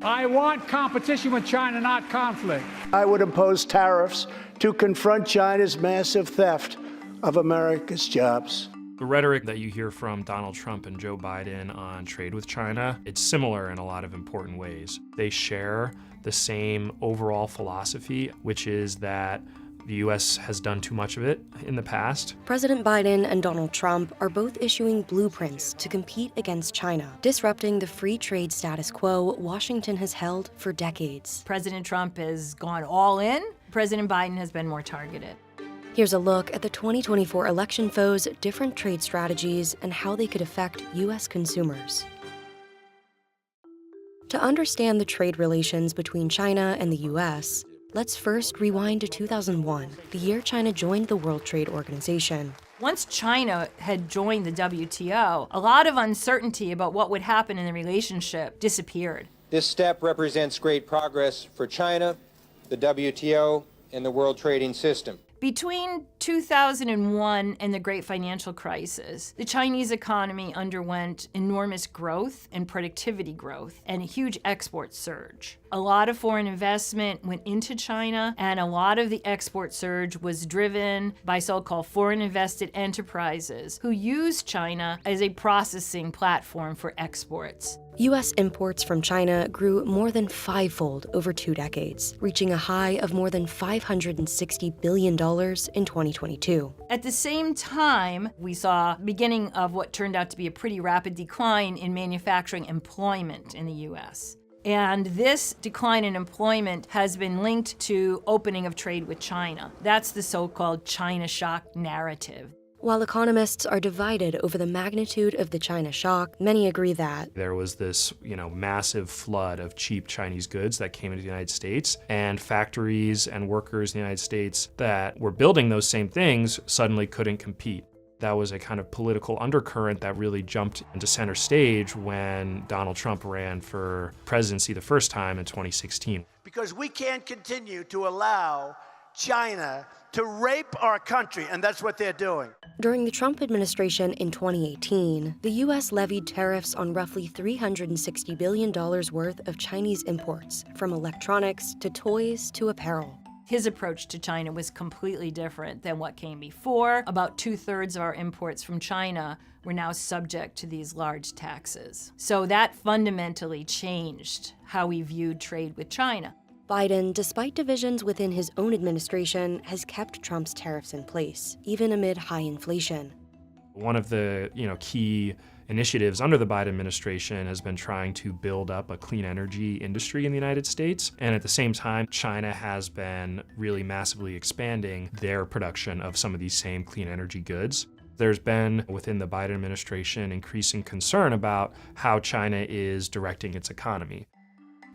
I want competition with China, not conflict. I would impose tariffs to confront China's massive theft of America's jobs. The rhetoric that you hear from Donald Trump and Joe Biden on trade with China, it's similar in a lot of important ways. They share the same overall philosophy, which is that the U.S. has done too much of it in the past. President Biden and Donald Trump are both issuing blueprints to compete against China, disrupting the free trade status quo Washington has held for decades. President Trump has gone all in. President Biden has been more targeted. Here's a look at the 2024 election foes' different trade strategies and how they could affect U.S. consumers. To understand the trade relations between China and the U.S., let's first rewind to 2001, the year China joined the World Trade Organization. Once China had joined the WTO, a lot of uncertainty about what would happen in the relationship disappeared. This step represents great progress for China, the WTO, and the world trading system. Between 2001 and the Great Financial Crisis, the Chinese economy underwent enormous growth and productivity growth and a huge export surge. A lot of foreign investment went into China, and a lot of the export surge was driven by so-called foreign invested enterprises who used China as a processing platform for exports. U.S. imports from China grew more than fivefold over 2 decades, reaching a high of more than $560 billion in 2022. At the same time, we saw beginning of what turned out to be a pretty rapid decline in manufacturing employment in the U.S. And this decline in employment has been linked to opening of trade with China. That's the so-called China shock narrative. While economists are divided over the magnitude of the China shock, many agree that there was this, massive flood of cheap Chinese goods that came into the United States, and factories and workers in the United States that were building those same things suddenly couldn't compete. That was a kind of political undercurrent that really jumped into center stage when Donald Trump ran for presidency the first time in 2016. Because we can't continue to allow China to rape our country, and that's what they're doing. During the Trump administration in 2018, the U.S. levied tariffs on roughly $360 billion worth of Chinese imports, from electronics to toys to apparel. His approach to China was completely different than what came before. About 2/3 of our imports from China were now subject to these large taxes. So that fundamentally changed how we viewed trade with China. Biden, despite divisions within his own administration, has kept Trump's tariffs in place, even amid high inflation. One of the key initiatives under the Biden administration has been trying to build up a clean energy industry in the United States. And at the same time, China has been really massively expanding their production of some of these same clean energy goods. There's been, within the Biden administration, increasing concern about how China is directing its economy.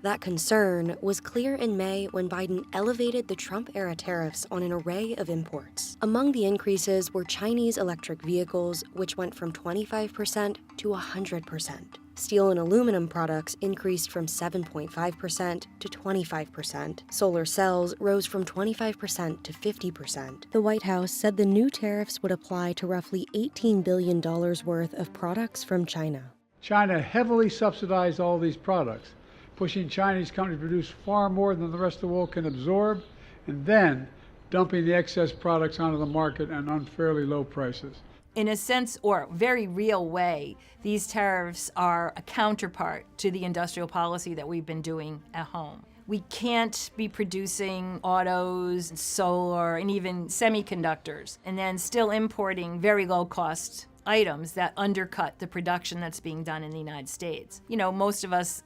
That concern was clear in May when Biden elevated the Trump-era tariffs on an array of imports. Among the increases were Chinese electric vehicles, which went from 25% to 100%. Steel and aluminum products increased from 7.5% to 25%. Solar cells rose from 25% to 50%. The White House said the new tariffs would apply to roughly $18 billion worth of products from China. China heavily subsidized all these products, pushing Chinese companies to produce far more than the rest of the world can absorb, and then dumping the excess products onto the market at unfairly low prices. In a sense, or very real way, these tariffs are a counterpart to the industrial policy that we've been doing at home. We can't be producing autos, solar, and even semiconductors, and then still importing very low-cost items that undercut the production that's being done in the United States. Most of us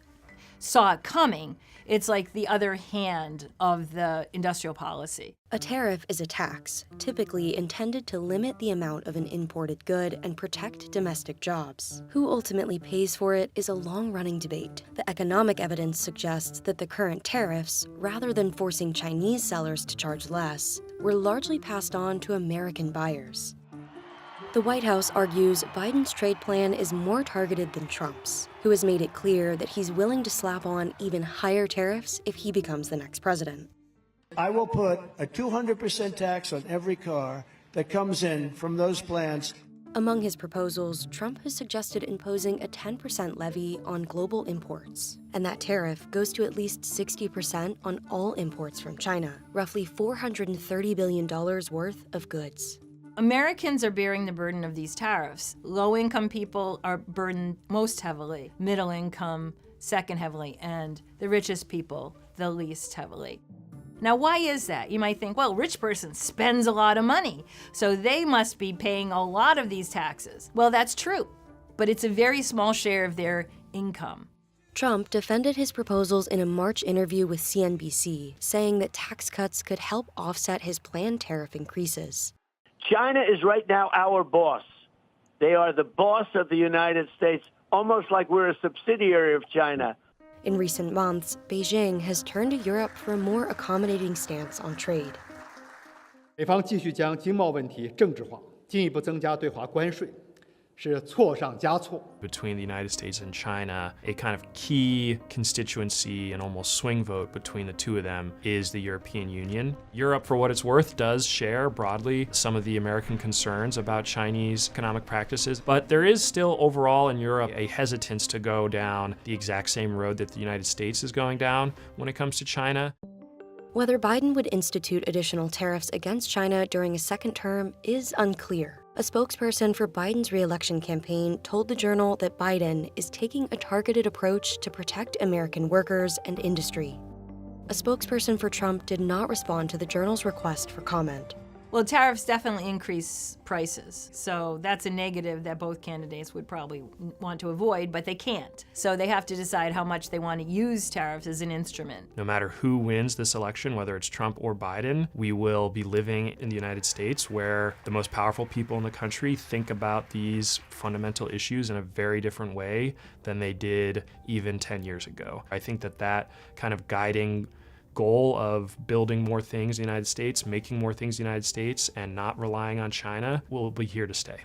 saw it coming. It's like the other hand of the industrial policy. A tariff is a tax, typically intended to limit the amount of an imported good and protect domestic jobs. Who ultimately pays for it is a long-running debate. The economic evidence suggests that the current tariffs, rather than forcing Chinese sellers to charge less, were largely passed on to American buyers. The White House argues Biden's trade plan is more targeted than Trump's, who has made it clear that he's willing to slap on even higher tariffs if he becomes the next president. I will put a 200% tax on every car that comes in from those plants. Among his proposals, Trump has suggested imposing a 10% levy on global imports. And that tariff goes to at least 60% on all imports from China, roughly $430 billion worth of goods. Americans are bearing the burden of these tariffs. Low-income people are burdened most heavily, middle income second heavily, and the richest people the least heavily. Now, why is that? You might think, well, rich person spends a lot of money, so they must be paying a lot of these taxes. Well, that's true, but it's a very small share of their income. Trump defended his proposals in a March interview with CNBC, saying that tax cuts could help offset his planned tariff increases. China is right now our boss. They are the boss of the United States, almost like we're a subsidiary of China. In recent months, Beijing has turned to Europe for a more accommodating stance on trade. 美方继续将经贸问题政治化，进一步增加对华关税，是错上加错。 Between the United States and China, a kind of key constituency and almost swing vote between the two of them is the European Union. Europe, for what it's worth, does share broadly some of the American concerns about Chinese economic practices, but there is still overall in Europe a hesitance to go down the exact same road that the United States is going down when it comes to China. Whether Biden would institute additional tariffs against China during a second term is unclear. A spokesperson for Biden's re-election campaign told the Journal that Biden is taking a targeted approach to protect American workers and industry. A spokesperson for Trump did not respond to the Journal's request for comment. Well, tariffs definitely increase prices, so that's a negative that both candidates would probably want to avoid, but they can't. So they have to decide how much they want to use tariffs as an instrument. No matter who wins this election, whether it's Trump or Biden, we will be living in the United States where the most powerful people in the country think about these fundamental issues in a very different way than they did even 10 years ago. I think that kind of guiding goal of building more things in the United States, making more things in the United States, and not relying on China will be here to stay.